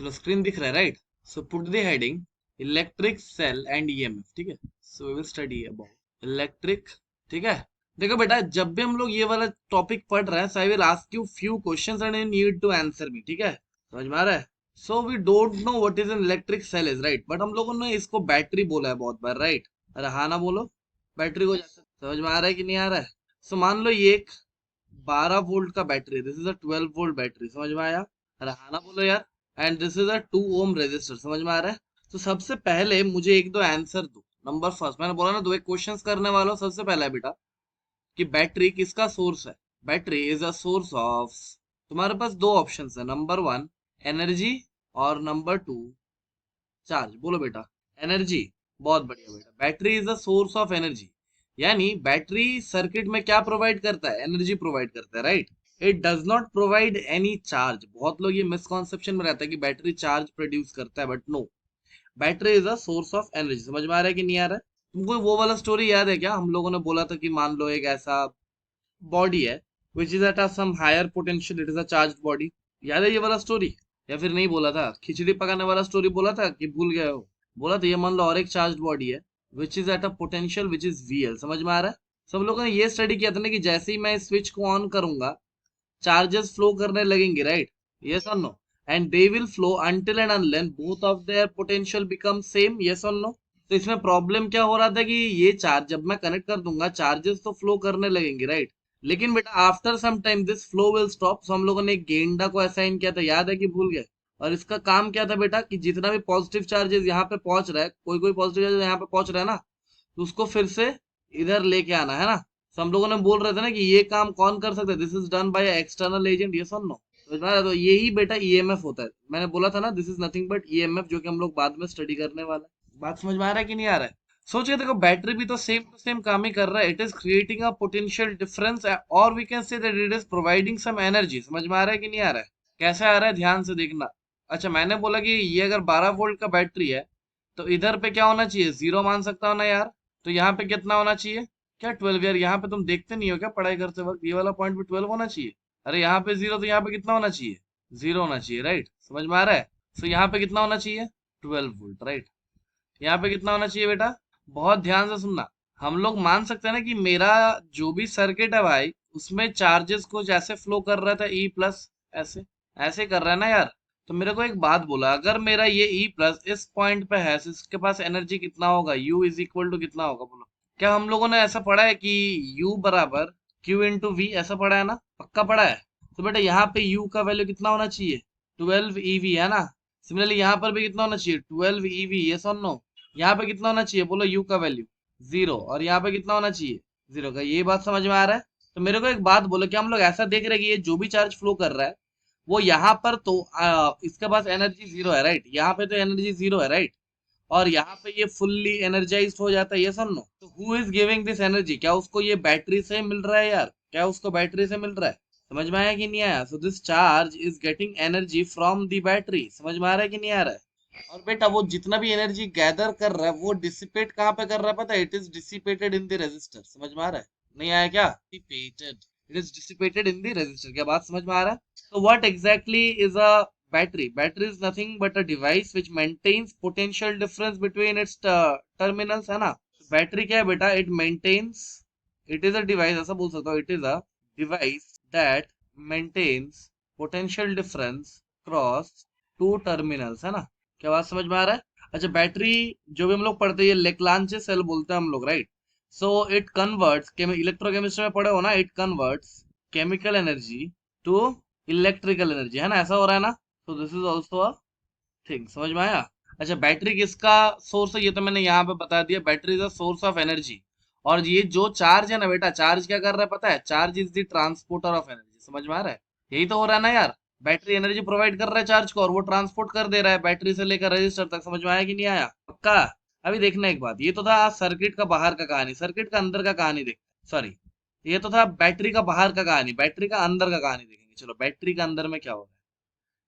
चलो स्क्रीन दिख रहा है right. So put the heading electric cell and EMF, ठीक है। So we will study about electric, ठीक है। देखो बेटा, जब भी हम लोग ये वाला टॉपिक पढ़ रहे हैं, so I will ask you few questions and you need to answer me, ठीक है। समझ में आ रहा है? So we don't know what is an electric cell is, right, but हम लोगों ने इसको बैटरी बोला है बहुत बार, राइट। अरे हाँ ना बोलो, बैटरी को समझ में आ रहा है कि नहीं आ रहा है? सो मान लो ये एक 12 वोल्ट का बैटरी है, this is a 12 volt battery, समझ में आया? अरे हाँ ना बोलो यार। And this is a 2 ohm resistor, समझ में आ रहा है? तो सबसे पहले मुझे एक दो आंसर दो। नंबर फर्स्ट, मैंने बोला ना दो एक क्वेश्चंस करने वाला हूं। सबसे पहला है बेटा कि बैटरी किसका सोर्स है। Battery is a source of, तुम्हारे पास दो ऑप्शंस है, नंबर वन एनर्जी और नंबर टू चार्ज। बोलो बेटा। एनर्जी। बहुत बढ़िया बेटा, battery is the source of energy. यानी बैटरी सर्किट में क्या प्रोवाइड करता है? एनर्जी प्रोवाइड करता है, right. It does not provide any charge. बहुत लोग ये मिसकॉन्सेप्शन में रहता है कि बैटरी चार्ज प्रोड्यूस करता है, but no, battery is a source of energy. समझ में आ रहा है कि नहीं आ रहा है? तुमको वो वाला स्टोरी याद है क्या? हम लोगों ने बोला था कि मान लो एक ऐसा बॉडी है which is at some higher potential, it is a charge body. याद है ये वाला स्टोरी? या फिर नहीं बोला था? खिचड़ी पकाने वाला स्टोरी बोला था कि भूल गए हो? बोला था। ये मान लो और एक चार्ज बॉडी है which is at a potential which is VL. समझ में आ रहा है? सब लोगों ने ये स्टडी किया था ना कि जैसे ही मैं स्विच को ऑन करूंगा, चार्जेस फ्लो करने लगेंगे, राइट? यस और no? And they will flow until and unless both of their potential become same. Yes और नो? तो इसमें प्रॉब्लम क्या हो रहा था कि ये चार्ज जब मैं कनेक्ट कर दूंगा, चार्जेस तो फ्लो करने लगेंगे, राइट। लेकिन बेटा after some time this flow will stop. So हम लोगों ने एक गेंडा को असाइन किया था, याद है कि भूल गए? और इसका काम क्या था बेटा कि जितना भी पॉजिटिव चार्जेस यहाँ पे पहुंच रहा है, कोई कोई पॉजिटिव चार्जेस यहाँ पे पहुंच रहा है ना, तो उसको फिर से इधर लेके आना है ना। तो हम लोगों ने बोल रहे थे ना कि ये काम कौन कर सकता है? This is done by external agent. ये सुन लो, तो यही बेटा ईएमएफ होता है। मैंने बोला था ना, this is nothing but EMF, जो कि हम लोग बाद में स्टडी करने वाला है। बात समझ में आ रहा है कि नहीं आ रहा है? सोचिए, देखो बैटरी भी तो सेम टू सेम काम ही कर रहा है। It is creating a potential difference और we can say that it is providing some energy. समझ में आ रहा है कि नहीं आ रहा है? कैसे आ रहा है ध्यान से देखना। अच्छा, मैंने बोला कि ये अगर 12 वोल्ट का बैटरी है, तो इधर पे क्या होना चाहिए? जीरो मान सकता हो ना यार। तो यहाँ पे कितना होना चाहिए? क्या 12? यार यहाँ पे तुम देखते नहीं हो क्या पढ़ाई करते वक्त? ये वाला पॉइंट भी 12 होना चाहिए। अरे यहाँ पे जीरो, तो यहाँ पे कितना होना चाहिए? जीरो होना चाहिए, राइट। समझ में आ रहा है? तो यहाँ पे कितना होना चाहिए? 12 वोल्ट, राइट। यहाँ पे कितना होना चाहिए बेटा? बहुत ध्यान से सुनना। हम लोग मान सकते हैं ना कि मेरा जो भी सर्किट है भाई, उसमें चार्जेस को जैसे फ्लो कर रहा था ई प्लस, ऐसे ऐसे कर रहा है ना यार। तो मेरे को एक बात बोला, अगर मेरा ये ई प्लस इस पॉइंट पे है, तो इसके पास एनर्जी कितना होगा? यू इज इक्वल टू कितना होगा बोलो? क्या हम लोगों ने ऐसा पढ़ा है कि U बराबर Q इंटू वी? ऐसा पढ़ा है ना? पक्का पढ़ा है। तो बेटा यहाँ पे U का वैल्यू कितना होना चाहिए? 12 EV, है ना? सिमिलरली यहाँ पर भी कितना होना चाहिए? 12 EV। यस और नो? यहाँ पे कितना होना चाहिए बोलो? U का वैल्यू जीरो। और यहाँ पे कितना होना चाहिए? जीरो का। ये बात समझ में आ रहा है? तो मेरे को एक बात बोलो, क्या हम लोग ऐसा देख रहे हैं कि ये जो भी चार्ज फ्लो कर रहा है, वो यहाँ पर तो इसके पास एनर्जी जीरो है, राइट। यहाँ पे तो एनर्जी जीरो है, राइट। और यहाँ पे ये फुल्ली एनर्जाइज्ड हो जाता है। ये सुन लो, तो who is giving this energy? क्या उसको ये बैटरी से मिल रहा है यार? क्या उसको बैटरी से मिल रहा है? समझ में आया कि नहीं आया? So this charge is getting energy from the battery. समझ में आ रहा है कि नहीं आ रहा है? और बेटा वो जितना भी एनर्जी गैदर कर रहा है, वो डिसिपेट कहाँ पे कर रहा है पता है? It is dissipated in the resistor. समझ में आ रहा है? नहीं आया क्या? Dissipated, it is dissipated in the resistor. क्या बात समझ में आ रहा है? तो what exactly is a battery? Battery is nothing but a device which maintains potential difference between its terminals, है ना? बैटरी क्या है बेटा? It maintains, it is a device, ऐसा बोल सकता हूँ, it is a device that maintains potential difference across two terminals, है ना? क्या बात समझ में आ रहा है? अच्छा, बैटरी जो भी हम लोग पढ़ते हैं, लेक्लांचे सेल बोलते हैं हम लोग, right. So it converts, electrochemistry में पढ़े हो ना, it converts chemical energy to electrical energy, है ना? ऐसा हो रहा है ना? तो this is also a thing. समझ में आया? अच्छा, बैटरी किसका सोर्स है? ये तो मैंने यहाँ पे बता दिया, battery is a source of energy. और ये जो चार्ज है ना बेटा, चार्ज क्या कर रहा है पता है? Charge is the transporter of energy. समझ में आ रहा है? यही तो हो रहा है ना यार। बैटरी एनर्जी प्रोवाइड कर रहा है चार्ज को, और वो ट्रांसपोर्ट कर दे रहा है बैटरी से लेकर रजिस्टर तक। समझ में आया कि नहीं आया? पक्का? अभी देखना एक बात, ये तो था सर्किट का बाहर का कहानी। सर्किट का अंदर का कहानी देख, सॉरी, ये तो था बैटरी का बाहर का कहानी। बैटरी का अंदर का कहानी देखेंगे। चलो, बैटरी का अंदर में क्या हो रहा है?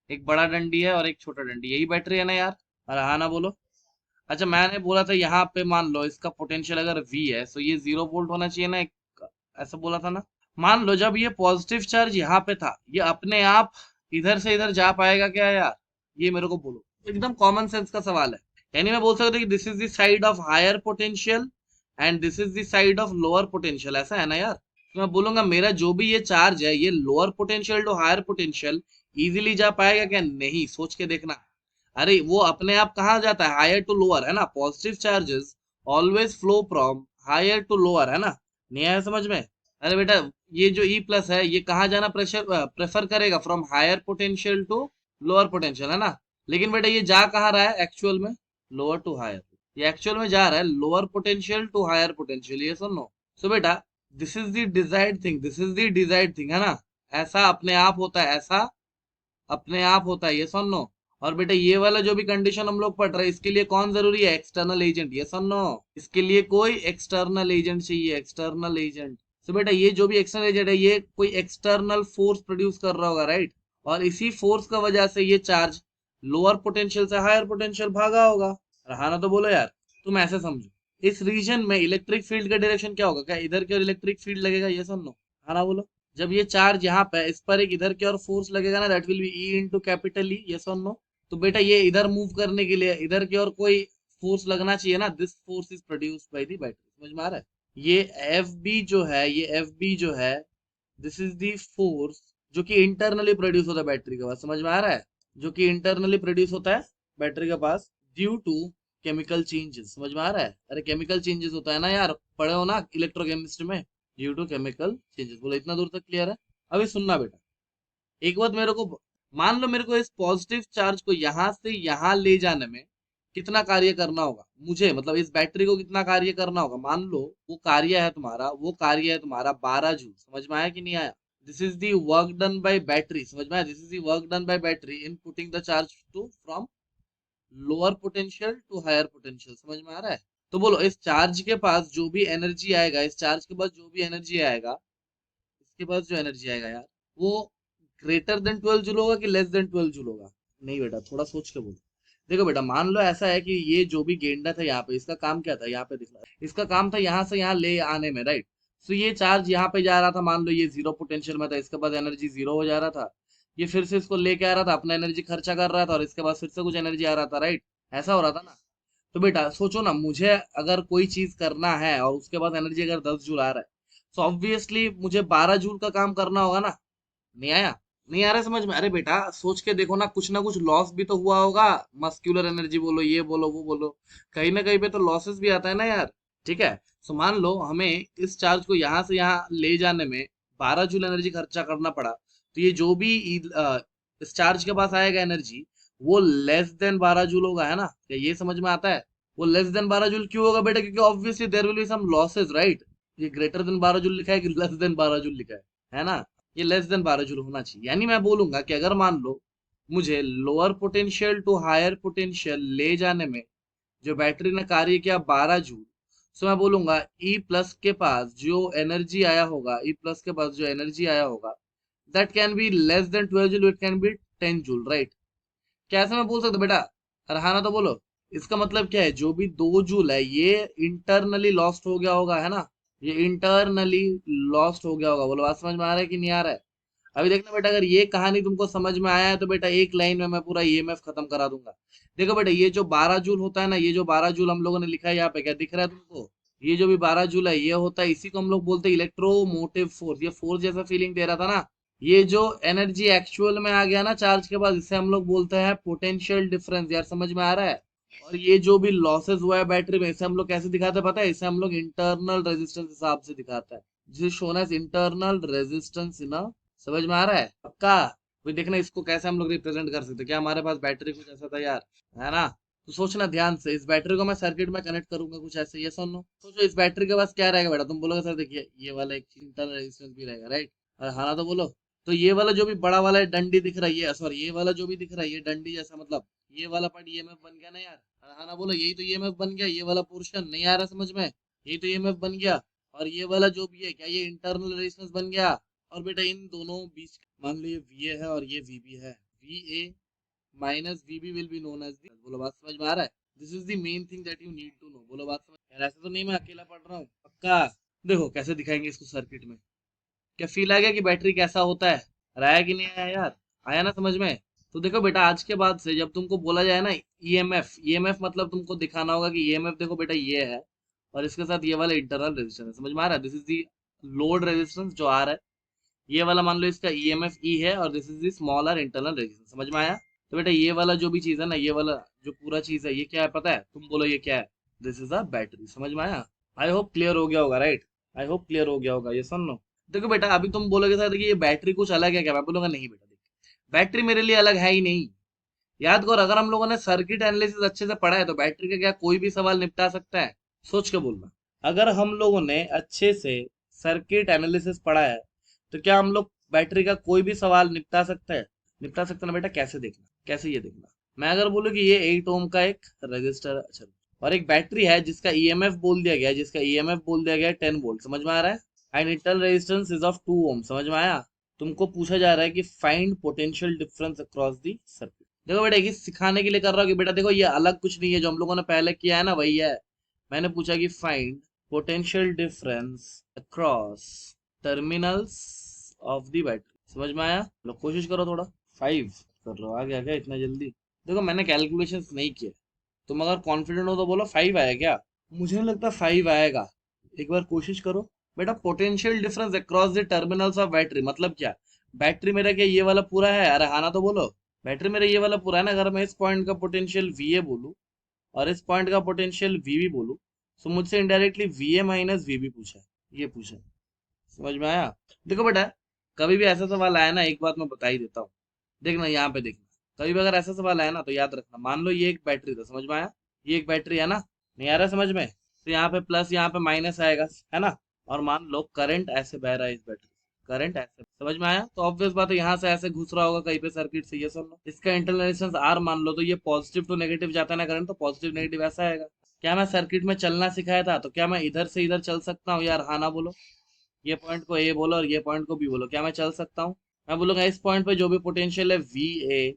एक बड़ा डंडी है और एक छोटा डंडी, यही बैटरी है ना यार? अरे हाँ ना बोलो। अच्छा, मैंने बोला था यहाँ पे मान लो इसका पोटेंशियल अगर V है, तो ये 0 वोल्ट होना चाहिए ना ऐसा बोला था ना? मान लो जब ये पॉजिटिव चार्ज यहाँ पे था, ये अपने आप इधर से इधर जा पाएगा क्या यार? ये मेरे को बोलो, एकदम कॉमन सेंस का सवाल है। यानी मैं बोल सकता हूँ कि this is the side of higher potential and this is the side of lower potential, ऐसा है ना यार। तो मैं बोलूंगा मेरा जो भी ये चार्ज है, ये lower potential to higher potential easily जा पाएगा क्या? नहीं, सोच के देखना। अरे वो अपने आप कहाँ जाता है? हायर टू लोअर, है ना। Positive charges always flow from higher to lower, है ना। नहीं आया समझ में? अरे बेटा, ये जो ई प्लस है ये कहाँ जाना प्रेफर करेगा? From higher potential to lower potential, है ना। लेकिन बेटा ये जा कहाँ रहा है एक्चुअल में? Lower to higher. ये एक्चुअल में जा रहा है lower potential to higher potential, ये सुनो। सो बेटा, this is the desired thing, this is the desired thing, है ना। ऐसा अपने आप होता है, ऐसा अपने आप होता है, ये सुनो। और बेटा ये वाला जो भी कंडीशन हम लोग पढ़ रहे हैं, इसके लिए कौन जरूरी है? एक्सटर्नल एजेंट, ये सुनो। इसके लिए कोई एक्सटर्नल एजेंट चाहिए, एक्सटर्नल एजेंट। तो बेटा ये जो भी एक्सटर्नल एजेंट है, ये कोई एक्सटर्नल फोर्स प्रोड्यूस कर रहा होगा, राइट। और इसी फोर्स का वजह से ये चार्ज लोअर पोटेंशियल से हायर पोटेंशियल भागा होगा। रहा ना, तो बोलो यार। तुम ऐसे समझो, इस रीजन में इलेक्ट्रिक फील्ड का डायरेक्शन क्या होगा? क्या इधर की ओर इलेक्ट्रिक फील्ड लगेगा? ये सुनो। हाँ ना, बोलो। जब ये चार्ज यहाँ पे है, इस पर एक इधर की ओर फोर्स लगेगा ना, that will be E into capital E, yes और नो। तो बेटा ये इधर मूव करने के लिए इधर की ओर कोई फोर्स लगना चाहिए ना। This force is produced by the battery, समझ में आ रहा है? ये एफ बी जो है, ये एफ बी जो है, दिस इज द फोर्स जो कि इंटरनली प्रोड्यूस होता है बैटरी के पास, समझ में आ रहा है? जो कि इंटरनली प्रोड्यूस होता है बैटरी के पास ड्यू टू केमिकल चेंजेस, समझ में आ रहा है? अरे केमिकल चेंजेस होता है ना यार, पढ़े हो ना इलेक्ट्रोकेमिस्ट्री में। ड्यू टू केमिकल चेंजेस, बोलो इतना दूर तक क्लियर है? अभी सुनना बेटा, एक बात मेरे को, मान लो मेरे को इस पॉजिटिव चार्ज को यहां से यहां ले जाने में कितना कार्य करना होगा मुझे, मतलब इस बैटरी को कितना कार्य करना होगा। मान लो वो कार्य है तुम्हारा, वो कार्य है तुम्हारा 12 जूल, समझ में आया कि नहीं आया? This is the work done by battery, समझ में आया? This is the work done by battery in putting the charge to from lower potential to higher potential, समझ में आ रहा है? तो बोलो इस चार्ज के पास जो भी एनर्जी आएगा, इस चार्ज के पास जो भी एनर्जी आएगा, इसके पास जो एनर्जी आएगा यार, वो ग्रेटर देन 12 जूल होगा कि लेस देन 12 जूल होगा? नहीं बेटा, थोड़ा सोच के बोलो। देखो बेटा, मान लो ऐसा है कि ये जो भी गेंडा था यहाँ पे, इसका काम क्या था? यहाँ पे दिख रहा है, इसका काम था यहाँ से यहाँ ले आने में, राइट। सो ये चार्ज यहाँ पे जा रहा था, मान लो ये जीरो पोटेंशियल में था, इसके बाद एनर्जी जीरो हो जा रहा था। ये फिर से इसको लेके आ रहा था, अपना एनर्जी खर्चा कर रहा था, और इसके बाद फिर से कुछ एनर्जी आ रहा था, राइट। ऐसा हो रहा था ना। तो बेटा सोचो ना, मुझे अगर कोई चीज करना है और उसके बाद एनर्जी अगर 10 जूल आ रहा है, तो ऑब्वियसली मुझे 12 जूल का काम करना होगा ना। नहीं आया? नहीं आ रहा समझ में? अरे बेटा सोच के देखो ना कुछ लॉस भी तो हुआ होगा। मस्क्यूलर एनर्जी बोलो, ये बोलो, वो बोलो, कहीं ना कहीं पे तो लॉसेस भी आता है ना यार। ठीक है। सो मान लो हमें इस चार्ज को यहाँ से यहाँ ले जाने में 12 जूल एनर्जी खर्चा करना पड़ा, तो ये जो भी इस चार्ज के पास आएगा एनर्जी, वो लेस देन 12 जूल होगा, है ना। क्या ये समझ में आता है? वो लेस देन 12 जूल क्यों होगा बेटा? क्योंकि obviously there will be some losses, right. ये ग्रेटर देन 12 जूल लिखा है कि लेस देन 12 जूल लिखा है ना। ये लेस देन 12 जूल होना चाहिए। यानी मैं बोलूंगा कि अगर मान लो मुझे lower potential to higher potential ले जाने में जो बैटरी ने कार्य किया 12 जूल, सो मैं बोलूंगा ई प्लस के पास जो एनर्जी आया होगा, ई प्लस के पास जो एनर्जी आया होगा, that can be less than 12 joule, it can be 10 joule, right. कैसे मैं बोल सकता बेटा? रहाना तो बोलो। इसका मतलब क्या है? जो भी 2 जूल है ये इंटरनली लॉस्ट हो गया होगा, है ना। ये इंटरनली लॉस्ट हो गया होगा। बोलो बात समझ में आ रहा है कि नहीं आ रहा है? अभी देखना बेटा, अगर ये कहानी तुमको समझ में आया है तो बेटा एक लाइन में मैं पूरा ईएमएफ खत्म करा दूंगा। देखो बेटा, ये जो 12 जूल होता है ना, ये जो 12 जूल हम लोगों ने लिखा है यहाँ पे, क्या दिख रहा है तुमको? ये जो भी 12 जूल है, ये होता है, इसी को हम लोग बोलते हैं इलेक्ट्रोमोटिव फोर्स। ये फोर्स जैसा फीलिंग दे रहा था ना, ये जो एनर्जी एक्चुअल में आ गया ना चार्ज के बाद, इसे हम लोग बोलते हैं पोटेंशियल डिफरेंस। यार समझ में आ रहा है? और ये जो भी लॉसेस हुआ है बैटरी में, इसे हम लोग कैसे दिखाते हैं पता है? इसे हम लोग इंटरनल रेजिस्टेंस हिसाब से दिखाता है, जिसे shown as internal resistance in a, समझ में आ रहा है पक्का? भाई देखना इसको कैसे हम लोग रिप्रेजेंट कर सकते हैं। क्या हमारे पास बैटरी कुछ ऐसा था यार, है ना। तो सोचना ध्यान से, इस बैटरी को मैं सर्किट में कनेक्ट करूंगा कुछ ऐसे, ये सुनो। सोचो इस बैटरी के पास क्या रहेगा बेटा? तुम बोलोगे सर देखिए ये वाला एक इंटरनल रेजिस्टेंस भी रहेगा, राइट। और हाँ ना, तो बोलो। तो ये वाला जो भी बड़ा वाला डंडी दिख रहा है, ये सॉरी, ये वाला जो भी दिख रहा है, ये डंडी जैसा, मतलब ये वाला पार्ट ईएमएफ बन गया ना यार। हाँ ना, बोलो। यही तो ईएमएफ बन गया, ये वाला पोर्शन नहीं आ रहा समझ में? यही तो ईएमएफ बन गया। और ये वाला जो भी है, क्या ये इंटरनल रेजिस्टेंस बन गया? और बेटा इन दोनों बीच, मान लो ये VA है और ये VB है, VA minus VB will be known as the, बोलो बात समझ में आ रहा है? This is the main thing that you need to know. बोलो बात समझ यार, ऐसे तो नहीं मैं अकेला पढ़ रहा हूँ पक्का। देखो कैसे दिखाएंगे इसको सर्किट में। क्या फील आ गया कि बैटरी कैसा होता है? आया कि नहीं आया यार? आया ना समझ में? तो देखो बेटा, आज के बाद से जब तुमको बोला जाए ना ईएमएफ, ईएमएफ मतलब तुमको दिखाना होगा कि ईएमएफ देखो बेटा ये है, और इसके साथ ये वाला इंटरनल रेजिस्टेंस है, समझ में आ रहा है? This is the load resistance जो आ रहा है, ये वाला मान लो इसका ईएमएफ ई है, और this is the smaller internal resistance, समझ में आया? तो बेटा ये वाला जो भी चीज है ना, ये वाला जो पूरा चीज है, ये क्या है पता है? तुम बोलो ये क्या है? दिस इज अ बैटरी, समझ में आया? आई होप क्लियर हो गया होगा, राइट? आई होप क्लियर हो गया होगा, ये सुन लो। देखो बेटा, अभी तुम बोलोगे सर कि ये बैटरी कुछ अलग है क्या? मैं बोलूंगा नहीं बेटा, देखो बैटरी मेरे लिए अलग है ही नहीं। याद करो, अगर हम लोगों ने सर्किट एनालिसिस अच्छे से पढ़ा है तो बैटरी का क्या कोई भी सवाल निपटा सकता है? सोच के बोलना। अगर हम लोगों ने अच्छे से सर्किट एनालिसिस पढ़ा है तो क्या हम लोग बैटरी का कोई भी सवाल निपटा सकते हैं? निपटा सकते ना बेटा? कैसे देखना, कैसे ये देखना। मैं अगर बोलूँ कि ये 8 ओम का एक रजिस्टर, अच्छा, और एक बैटरी है जिसका ईएमएफ बोल दिया गया है, जिसका ईएमएफ बोल दिया गया है 10 वोल्ट, समझ में आ रहा है? And internal resistance is of 2 ओम, समझ में आया? तुमको पूछा जा रहा है कि find potential difference across the circuit. देखो बेटा, ये सिखाने के लिए कर रहा हूँ कि बेटा देखो ये अलग कुछ नहीं है, जो हम लोगों ने पहले किया है ना वही है। मैंने पूछा कि find potential difference across terminals of the battery, समझ में आया? लो कोशिश करो थोड़ा। 5 कर रहे हो, आ गया क्या इतना जल्दी? देखो मैंने कैलकुलेशंस नहीं किए, तुम अगर कॉन्फिडेंट हो तो बोलो 5 आया क्या? मुझे नहीं लगता 5 आएगा, एक बार कोशिश करो। बेटा potential difference across the terminals of battery मतलब क्या? बैटरी मेरा क्या ये वाला पूरा है? अरे हाँ ना, तो बोलो। बैटरी मेरा ये वाला पूरा है ना। अगर मैं इस पॉइंट का पोटेंशियल वी ए बोलूँ और इस पॉइंट का पोटेंशियल वी बी बोलूँ, तो मुझसे indirectly V A minus V B पूछा है, ये पूछा है, समझ में आया? देखो बेटा, कभी भी ऐसा सवाल आया ना, एक बात मैं बता ही देता हूँ, देखना यहाँ पे देखना। कभी भी अगर ऐसा सवाल आया ना तो याद रखना, मान लो ये एक बैटरी था, समझ में आया? ये एक बैटरी है ना, नहीं आ रहा समझ में? तो यहाँ पे प्लस यहाँ पे माइनस आएगा, है ना? और मान लो करंट ऐसे बह रहा है इस बैटरी, करंट ऐसे, समझ में आया? तो ऑब्वियस बात है यहाँ से ऐसे घुस रहा होगा कहीं पे सर्किट से, ये सुन लो। इसका इंटरनल रेजिस्टेंस आर मान लो, तो ये पॉजिटिव टू नेगेटिव जाता है ना करंट, तो पॉजिटिव नेगेटिव ऐसा आएगा। क्या मैं सर्किट में चलना सिखाया था? तो क्या मैं इधर से इधर चल सकता हूँ यार? हाँ ना बोलो। ये पॉइंट को ए बोलो और ये पॉइंट को बी बोलो, क्या मैं चल सकता हूँ? मैं बोलूंगा इस पॉइंट पे जो भी पोटेंशियल है वी ए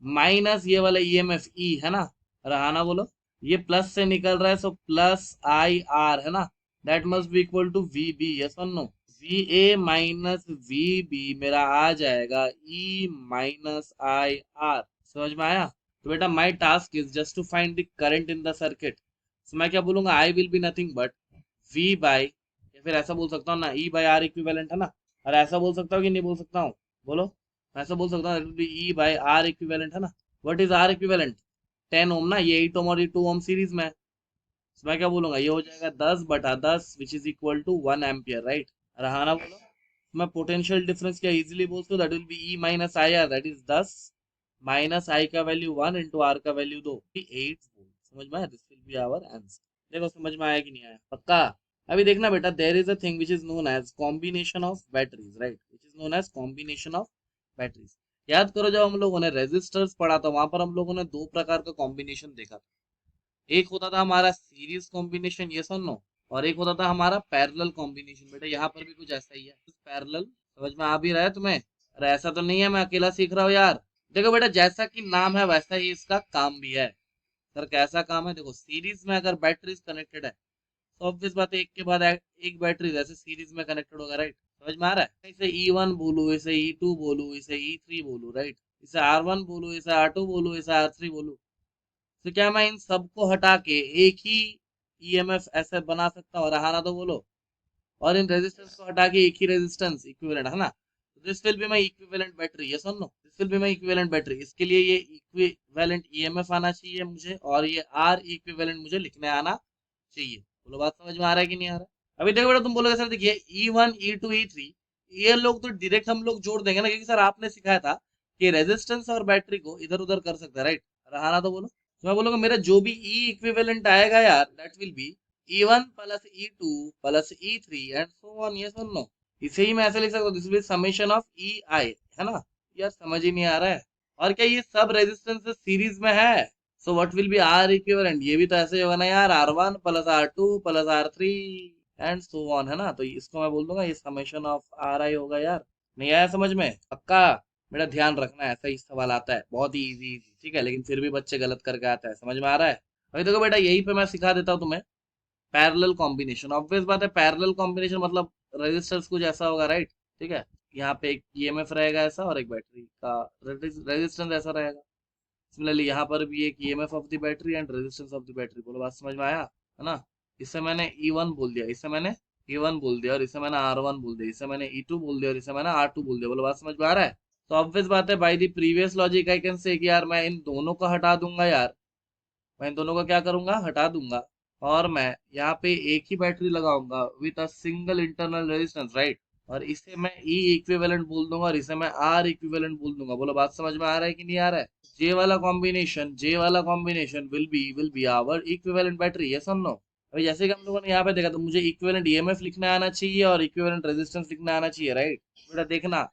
माइनस ये वाला ईएमएफ ई, है ना? रहा ना बोलो। ये प्लस से निकल रहा है, सो प्लस आई आर, है ना? That must be equal to V B, yes और नो? V A minus V B मेरा आ जाएगा ई माइनस आई आर, समझ में आया? तो बेटा my task is just to find the current in the circuit. So मैं क्या बोलूंगा? I will be nothing but V by, या फिर ऐसा बोल सकता हूँ ना, ई बाई आर इक्विवेलेंट, है ना? और ऐसा बोल सकता हूँ कि नहीं बोल सकता हूँ? बोलो। मैं ऐसा बोल सकता हूँ ई बाई आर इक्विवेलेंट, है ना? What is R equivalent? 10 ohm ना, ये 8 ओम और ये 2 ओम सीरीज में है। तो मैं क्या बोलूंगा? ये हो जाएगा 10/10 which is equal to 1 ampere, right? और हाँ ना बोलो। तो मैं पोटेंशियल डिफरेंस क्या इजीली बोल सकता हूँ? That will be E minus I R, that is 10 minus I का वैल्यू 1 इंटू आर का वैल्यू 2, 8 वोल्ट, समझ में आया? This will be our answer. देखो समझ में आया कि नहीं आया? पक्का? अभी देखना बेटा, there is a thing which is known as combination of batteries, right? Which is known as combination of batteries. याद करो, जब हम लोगों ने रेजिस्टर्स पढ़ा था वहां पर हम लोगों ने दो प्रकार का कॉम्बिनेशन देखा था। एक होता था हमारा सीरीज कॉम्बिनेशन, ये सुनो, और एक होता था हमारा पैरेलल कॉम्बिनेशन। बेटा यहाँ पर भी कुछ ऐसा ही है, पैरेलल। समझ में आ भी रहा है तुम्हें? अरे ऐसा तो नहीं है मैं अकेला सीख रहा हूँ यार। देखो बेटा, जैसा कि नाम है वैसा ही इसका काम भी है। सर कैसा काम है? देखो सीरीज में अगर बैटरीज कनेक्टेड है तो ऑब्वियस बात है एक के बाद एक बैटरी ऐसे सीरीज में कनेक्टेड होगा, राइट? समझ में आ रहा है? इसे E1 बोलू, इसे E2 बोलू, इसे E3 बोलू, राइट? इसे R1 बोलू, इसे R2 बोलू, इसे R3 बोलू। तो क्या मैं इन सबको हटा के एक ही ईएमएफ ऐसे बना सकता हूँ? रहा ना, तो बोलो। और इन रेजिस्टेंस को हटा के एक ही रेजिस्टेंस इक्विवेलेंट, है ना? This will be my equivalent battery, yes और नो? This will be my equivalent battery. इसके लिए ये इक्विवेलेंट ईएमएफ आना चाहिए मुझे, और ये आर इक्विवेलेंट मुझे लिखने आना चाहिए। बोलो बात समझ में आ रहा है कि नहीं आ रहा है? अभी देखो बेटा, तुम बोलोगे सर देखिए E1 E2 E3, ये लोग तो डायरेक्ट हम लोग जोड़ देंगे ना, क्योंकि सर आपने सिखाया था कि रेजिस्टेंस और बैटरी को इधर उधर कर सकते हैं, राइट? रहा ना, तो बोलो। तो मैं बोलूंगा मेरा जो भी ई इक्विवेलेंट आएगा यार, that will B E1 plus E2 plus E3 and so on, ये सुन लो। इसे ही मैं ऐसे लिख सकता हूँ, दिस विल समेशन ऑफ ई आई, है ना? यार समझ ही नहीं आ रहा है। और क्या ये सब रेजिस्टेंस सीरीज में है? So what will be R equivalent? ये भी तो ऐसे ही होगा ना यार, R1 plus R2 plus R3 and so on, है ना? तो इसको मैं बोल दूंगा ये समेशन ऑफ आर आई होगा यार। नहीं आया समझ में? पक्का? मेरा ध्यान रखना, ऐसा ही सवाल आता है, बहुत ही इजी इजी, ठीक है? लेकिन फिर भी बच्चे गलत करके आते हैं, समझ में आ रहा है? अभी देखो बेटा, यही पे मैं सिखा देता हूँ तुम्हें पैरेलल कॉम्बिनेशन। ऑब्वियस बात है पैरेलल कॉम्बिनेशन मतलब रेजिस्टर्स कुछ ऐसा होगा, राइट? ठीक है? यहाँ पे एक ईएमएफ रहेगा ऐसा और एक बैटरी का रेजिस्टेंस ऐसा रहेगा। सिमिलरली यहाँ पर भी एक EMF of the battery and resistance of the battery. बोलो बात समझ में आया है ना। इसे मैंने E1 बोल दिया, इसे मैंने E1 बोल दिया, और इसे मैंने R1 बोल दिया, इसे मैंने E2 बोल दिया, और इसे मैंने R2 बोल दिया। बोलो बात समझ में आ रहा है। तो ऑब्वियस बात है by the previous logic I can say कि यार मैं इन दोनों को हटा दूंगा यार, मैं इन दोनों को क्या करूंगा, हटा दूंगा, और मैं यहाँ पे एक ही बैटरी लगाऊंगा with a single internal resistance, right. और इसे मैं ई इक्विवेलेंट बोल दूंगा और इसे मैं आर इक्विवेलेंट बोल दूंगा। बोलो बात समझ में आ रहा है कि नहीं आ रहा है। जे वाला combination will be our equivalent battery, yes और नो। अभी जैसे कि हम लोगों ने यहाँ पे देखा, तो मुझे इक्विवेलेंट ईएमएफ लिखना आना चाहिए और इक्विवेलेंट रेजिस्टेंस लिखना आना चाहिए, राइट। बेटा देखना,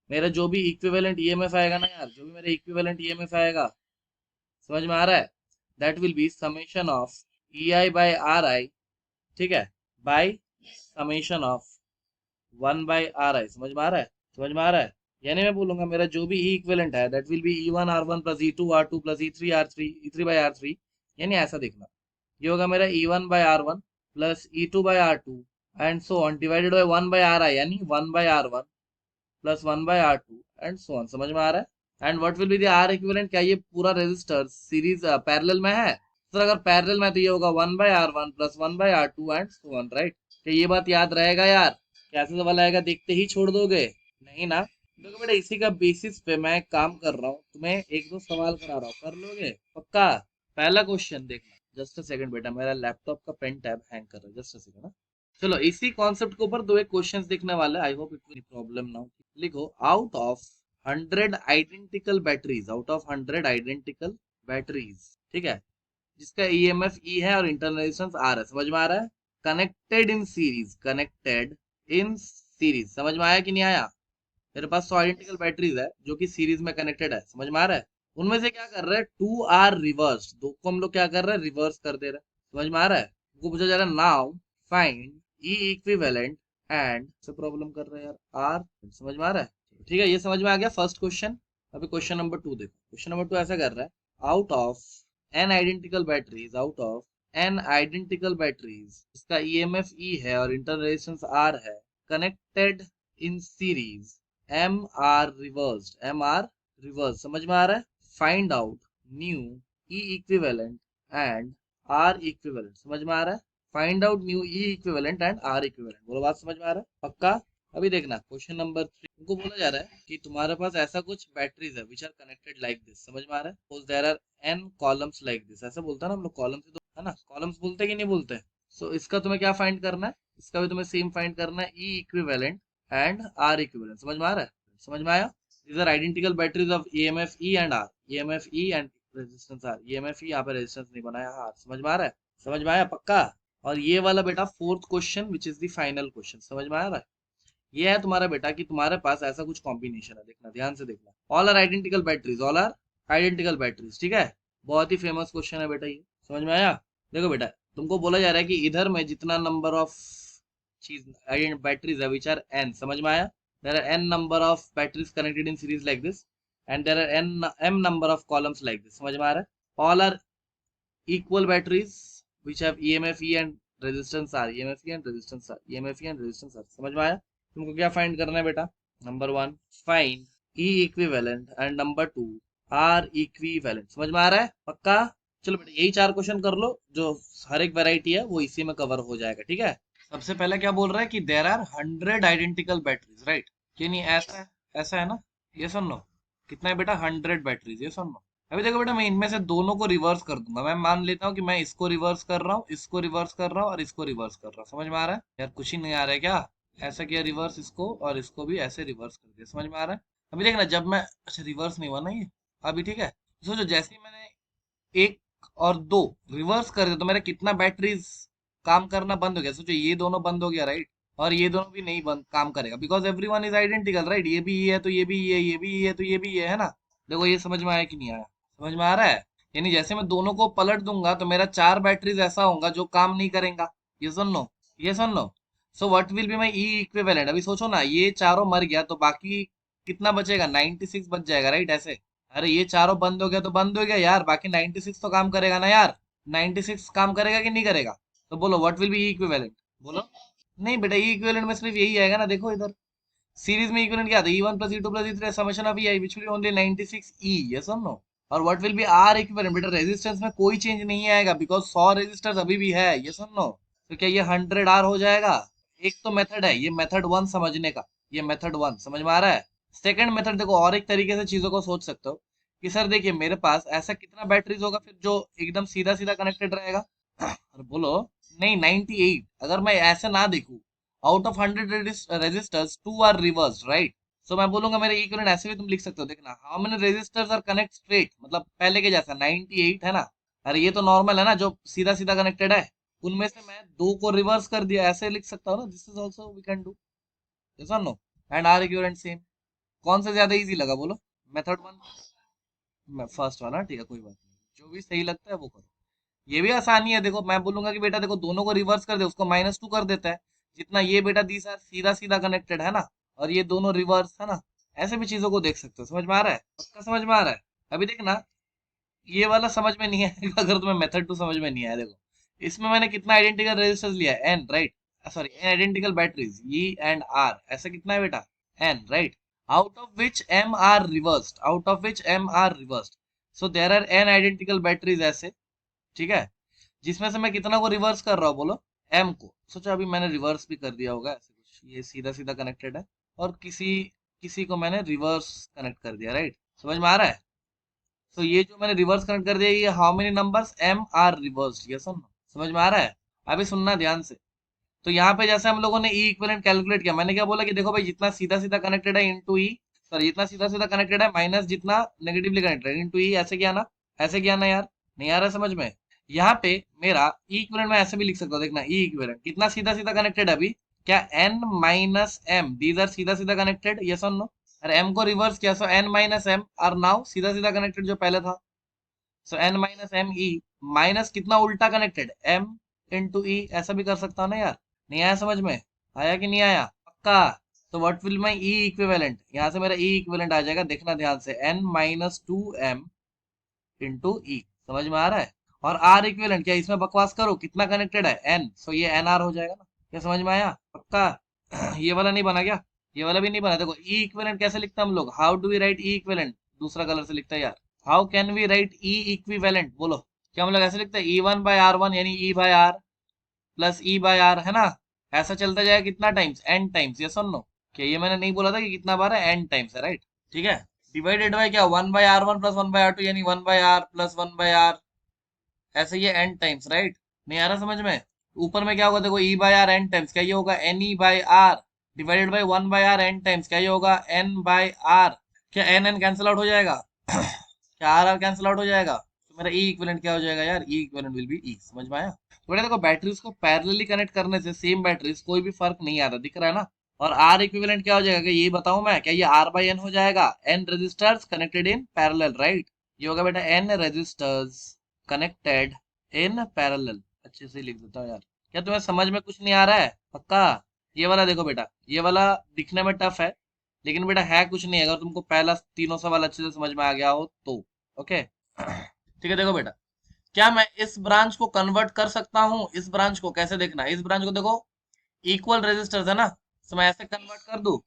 मेरा जो भी इक्विवेलेंट ईएमएफ आएगा ना यार, जो भी मेरा इक्विवेलेंट ईएमएफ आएगा, समझ में आ रहा है, that will be summation of E I by are आई, ठीक है, बाई समेशन ऑफ 1/Ri। समझ में आ रहा है, समझ में आ रहा है। यानी मैं बोलूंगा मेरा जो भी ई इक्विवेलेंट है that will B E1 R1 plus E2 R2 plus E3 R3 E3/R3। यानी ऐसा देखना, ये होगा मेरा E1/R1 plus E2/R2 and so on divided by 1/Ri, यानी 1/R1 plus 1/R2 and so on. समझ में आ रहा है। And what will be the R equivalent, क्या ये पूरा रेजिस्टर सीरीज पैरेलल में है, तो अगर पैरेलल में है तो ये होगा 1/R1 plus 1/R2 and so on, right. क्या ये बात याद रहेगा यार। कैसे सवाल आएगा देखते ही छोड़ दोगे, नहीं ना। देखो बेटा इसी का बेसिस पे मैं काम कर रहा हूँ, तुम्हें एक दो सवाल करा रहा हूँ, कर लोगे पक्का। पहला क्वेश्चन देखना, जस्ट अ सेकंड बेटा, मेरा लैपटॉप का पेन टैब हैंग कर रहा है, जस्ट अ सेकंड। चलो इसी कॉन्सेप्ट के ऊपर दो एक क्वेश्चंस देखने वाले, I hope it will problem now. लिखो, out of 100 identical batteries, out of 100 identical batteries, ठीक है, जिसका ईएमएफ ई है और इंटरनल रेजिस्टेंस आर है, समझ में आ रहा है। Connected in series, connected in series, समझ में आया कि नहीं आया। मेरे पास 100 आइडेंटिकल बैटरीज है जो कि सीरीज में कनेक्टेड है, समझ में आ रहा है। उनमें से क्या कर रहे हैं, 2 आर रिवर्स, दो को हम लोग क्या कर रहे हैं, रिवर्स कर दे रहे हैं, समझ में आ रहा है। उनको पूछा जा रहा है now find E equivalent and से प्रॉब्लम कर रहे हैं यार आर, समझ में आ रहा है। ठीक है, ये समझ में आ गया फर्स्ट क्वेश्चन। अभी क्वेश्चन नंबर 2 देखो। क्वेश्चन नंबर 2 ऐसा कर रहा है, out of N identical batteries, out of N identical batteries, इसका ईएमएफ ई है और इंटरनल रेजिस्टेंस आर है, connected in series, M are reversed, M are reverse, समझ में आ रहा है। Find out new E equivalent and are equivalent, समझ में आ रहा है। Find out new E equivalent and are equivalent, बोलो बात समझ में आ रहा है पक्का। अभी देखना क्वेश्चन नंबर 3, उनको बोला जा रहा है कि तुम्हारे पास ऐसा कुछ बैटरीज है which are connected like this, समझ में आ रहा है। There are N columns like this, ऐसा बोलता है ना हम लोग, कॉलम्स ही तो है ना, कॉलम्स बोलते कि नहीं बोलते। सो इसका तुम्हें क्या फाइंड करना है, इसका भी तुम्हें सेम फाइंड करना है, ई इक्विवेलेंट एंड आर इक्विवेलेंट, समझ में आ रहा है, समझ में आया। these are identical batteries of EMF E and R, EMF E and resistance R, EMF E, यहाँ पे रेजिस्टेंस नहीं बनाया R, समझ में आ रहा है, समझ में आया पक्का। और ये वाला बेटा fourth question which is the final question, समझ में आ रहा है। ये है तुम्हारा बेटा कि तुम्हारे पास ऐसा कुछ कॉम्बिनेशन है, देखना ध्यान से देखना, all are identical batteries, all are identical batteries, ठीक है। बहुत ही फेमस क्वेश्चन है बेटा ये, समझ में आया। देखो बेटा तुमको बोला जा रहा है कि इधर में जितना नंबर ऑफ चीज बैटरीज है विच आर एन, समझ में आया। there are n number of batteries connected in series like this and there are m number of columns like this, समझ में आ रहा है। all are equal batteries which have EMF E and resistance R, EMF E and resistance R, EMF E and resistance R, समझ में आया। तुमको क्या फाइंड करना है बेटा, number 1 find E equivalent and number 2 R equivalent, समझ में आ रहा है पक्का। चलो बेटा यही 4 क्वेश्चन कर लो, जो हर एक वैरायटी है वो इसी में कवर हो जाएगा, ठीक है। सबसे पहले क्या बोल रहा है कि there are 100 identical batteries, right. ये नहीं ऐसा है, ऐसा है ना, ये सुन लो। कितना है बेटा, 100 बैटरीज, ये सुन लो। अभी देखो बेटा मैं इनमें से दोनों को रिवर्स कर दूंगा, मैं मान लेता हूँ कि मैं इसको रिवर्स कर रहा हूँ, इसको रिवर्स कर रहा हूँ और इसको रिवर्स कर रहा हूँ, समझ में आ रहा है यार। कुछ ही नहीं आ रहा है क्या, ऐसा किया रिवर्स इसको और इसको भी ऐसे रिवर्स कर दिया, समझ में आ रहा है। अभी देखना जब मैं, अच्छा रिवर्स नहीं हुआ ना ये अभी, ठीक है। सोचो जैसे ही मैंने 1 और 2 रिवर्स कर दिया तो मेरा कितना बैटरीज काम करना बंद हो गया। सोचो ये दोनों बंद हो गया, राइट, और ये दोनों भी नहीं बंद काम करेगा, because everyone is identical, right. ये भी ये है तो ये भी ये, ये भी ये है तो ये भी ये है ना। देखो ये समझ में आया कि नहीं आया, समझ में आ रहा है। यानी जैसे मैं दोनों को पलट दूंगा तो मेरा 4 बैटरीज ऐसा होगा जो काम नहीं करेगा, ये सुन लो, ये सुन लो। So what will be my E equivalent, अभी सोचो ना, ये चारों मर गया तो बाकी कितना बचेगा, 96 बच जाएगा, राइट ऐसे। अरे ये चारों बंद हो गया तो बंद हो गया यार, बाकी 96 तो काम करेगा ना यार। 96 काम करेगा कि नहीं करेगा, तो बोलो व्हाट विल बी इक्विवेलेंट, बोलो। नहीं बेटा ई इक्विवेलेंट में सिर्फ यही आएगा ना, देखो इधर सीरीज में इक्विवेलेंट क्या था, E1 plus E2 plus E3 summation of EI which will be only 96E, yes or no? और what will be R equivalent, बेटा रेजिस्टेंस में कोई चेंज नहीं आएगा बिकॉज 100 रेजिस्टर्स अभी भी है, yes or no? तो क्या ये 100R हो जाएगा? एक तो मेथड है, ये मेथड 1 समझने का, ये मेथड 1 समझ में आ रहा है। सेकंड मेथड देखो, और एक तरीके से चीजों को सोच सकते हो कि सर देखिए मेरे पास ऐसा कितना बैटरीज होगा फिर जो एकदम सीधा सीधा कनेक्टेड रहेगा। और बोलो नहीं 98, अगर मैं ऐसे ना देखूं, out of 100 resistors 2 are reverse, right? So मैं बोलूंगा मेरे इक्विवेलेंट ऐसे भी तुम लिख सकते हो, देखना how many resistors are connect straight, मतलब पहले के जैसा 98 है ना। अरे ये तो नॉर्मल है ना जो सीधा सीधा कनेक्टेड है, उनमें से मैं दो को रिवर्स कर दिया, ऐसे लिख सकता हूँ ना, this is also we can do, yes और no? And are equivalent same. कौन सा ज्यादा इजी लगा बोलो, मेथड 1, फर्स्ट वाला? ठीक है कोई बात नहीं, जो भी सही लगता है वो करो। ये भी आसानी है, देखो मैं बोलूंगा कि बेटा देखो दोनों को रिवर्स कर दे, उसको -2 कर देता है, जितना ये बेटा दी सर सीधा सीधा कनेक्टेड है ना, और ये दोनों रिवर्स है ना। ऐसे भी चीजों को देख सकते हो, समझ में आ रहा है? पक्का समझ में आ रहा है? अभी देखना ये वाला समझ में नहीं आएगा अगर तुम्हें मेथड 2 समझ में नहीं आया। देखो इसमें मैंने कितना आइडेंटिकल रेजिस्टेंस लिया है, N, right? Sorry N identical batteries, E and R, ऐसा कितना है बेटा, N, right? Out of which M are reversed, out of which M are reversed, so there are N identical batteries ऐसे, ठीक है? जिसमें से मैं कितना को रिवर्स कर रहा हूँ बोलो, एम को। सोचो अभी मैंने रिवर्स भी कर दिया होगा ऐसे कुछ, ये सीधा सीधा कनेक्टेड है और किसी किसी को मैंने रिवर्स कनेक्ट कर दिया, राइट? समझ में आ रहा है? तो ये जो मैंने रिवर्स कनेक्ट कर दिया, ये how many numbers M are reverse, ये सुन, समझ में आ रहा है? अभी सुनना ध्यान से। तो यहाँ पे जैसे हम लोगों ने ई इक्विवेलेंट कैलकुलेट किया, मैंने क्या बोला कि देखो भाई जितना सीधा सीधा कनेक्टेड है इनटू ई, सॉरी जितना सीधा सीधा कनेक्टेड है माइनस जितना नेगेटिवली कनेक्टेड है इनटू ई, ऐसे किया ना, ऐसे किया ना यार? नहीं आ रहा समझ में? यहाँ पे मेरा ई इक्विवेलेंट मैं ऐसे भी लिख सकता हूँ, देखना ई इक्विवेलेंट कितना सीधा सीधा कनेक्टेड है अभी, क्या N minus M, these are सीधा सीधा कनेक्टेड, यस और नो? अरे एम को रिवर्स किया, so N minus M are now सीधा सीधा कनेक्टेड जो पहले था, so N minus M E, minus कितना उल्टा कनेक्टेड, एम इंटू ई, ऐसा भी कर सकता हूँ ना यार? नहीं आया समझ में? आया कि नहीं आया? पक्का? तो what will my E equivalent, यहाँ से मेरा ई इक्विवेलेंट आ जाएगा, देखना ध्यान से, एन माइनस 2m इंटू ई, समझ में आ रहा है? और आर इक्विवेलेंट क्या इसमें बकवास करो, कितना कनेक्टेड है, एन, सो ये एन आर हो जाएगा ना। क्या समझ में आया? पक्का? ये वाला नहीं बना क्या? ये वाला भी नहीं बना। देखो ई इक्विवेलेंट कैसे लिखते हैं हम लोग, how do we write E equivalent, दूसरा कलर से लिखता है यार, how can we write E equivalent, बोलो? क्या हम लोग ऐसे लिखते हैं, E1/R1 यानी E by R plus E by R, है ना? ऐसा चलता जाएगा कितना टाइम्स, एन टाइम्स, यस और नो? क्या ये मैंने नहीं बोला था कि कितना बार है, एन टाइम्स है, राइट? ठीक है। डिवाइडेड बाय क्या, 1/R1 प्लस 1/R2 यानी 1/R प्लस 1/R, ऐसे ये एन टाइम्स, राइट? नहीं आ रहा समझ में? ऊपर में क्या होगा देखो, E by R N times, क्या ये होगा, N E by R divided by 1/R N times, क्या ये होगा, एन बाय आर। क्या एन एन कैंसिल आउट हो जाएगा? क्या आर आर कैंसिल आउट हो जाएगा? तो मेरा ई इक्विवेलेंट क्या हो जाएगा यार, ई इक्विवेलेंट विल बी ई, समझ में आया? तो बेटा देखो बैटरीज को पैरेलली कनेक्ट करने से सेम बैटरीज कोई भी फर्क नहीं आता, दिख रहा है ना? और आर इक्विवेलेंट क्या हो जाएगा, कि ये बताऊं मैं, क्या ये आर बाई एन हो जाएगा, N resistors connected in parallel, right? ये होगा बेटा N resistors connected in parallel. अच्छे से लिख देता हूँ यार। क्या तुम्हें समझ में कुछ नहीं आ रहा है? पक्का? ये वाला देखो बेटा, ये वाला दिखने में टफ है लेकिन बेटा है कुछ नहीं, अगर तुमको पहला तीनों सवाल अच्छे से समझ में आ गया हो तो। ओके ठीक है। देखो बेटा, क्या मैं इस ब्रांच को कन्वर्ट कर सकता हूँ, इस ब्रांच को कैसे देखना, इस ब्रांच को देखो इक्वल रेजिस्टर्स है ना, तो मैं ऐसे कन्वर्ट कर दूं,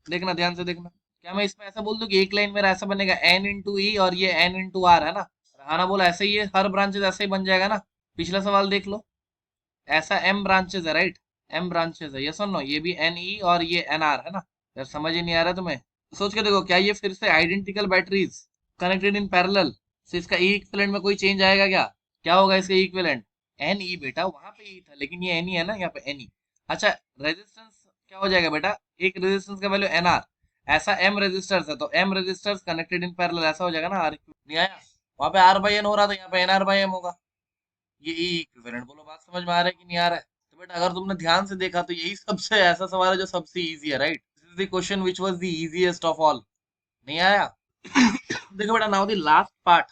देखना ध्यान से देखना। क्या मैं इसमें ऐसा बोल दूं कि एक लाइन मेरा ऐसा बनेगा एन इंटू ई और ये एन इंटू आर, है ना? हाँ ना, बोला ऐसे ही है, हर ब्रांचेस ऐसे ही बन जाएगा ना। पिछला सवाल देख लो, ऐसा एम ब्रांचेस है, राइट? एम ब्रांचेस है, यस और नो? ये भी एन ई और ये एन आर है ना। यार समझ ही नहीं आ रहा तुम्हें? सोच के देखो, क्या ये फिर से identical batteries connected in parallel, तो इसका ई इक्विवेलेंट में कोई चेंज आएगा क्या? क्या होगा इसका इक्विवेलेंट? एन ई बेटा, वहां पे ई था लेकिन ये एन ई है ना, यहाँ पे एन ई। अच्छा, रेजिस्टेंस क्या हो जाएगा बेटा, एक रेजिस्टेंस का वैल्यू एन आर, ऐसा एम रेजिस्टर्स है तो M resistors connected in parallel, ऐसा हो जाएगा ना आर। नहीं आया? वहां पे आर बाई एन हो रहा था, यहाँ पे एन आर बाई एम होगा, ये ई इक्विवेलेंट। बोलो बात समझ में आ रहा है कि नहीं आ रहा है? तो बेटा अगर तुमने ध्यान से देखा तो यही सबसे ऐसा सवाल है जो सबसे इजी है, right? This is the question which was the easiest of all. नहीं आया? देखो बेटा, now the last part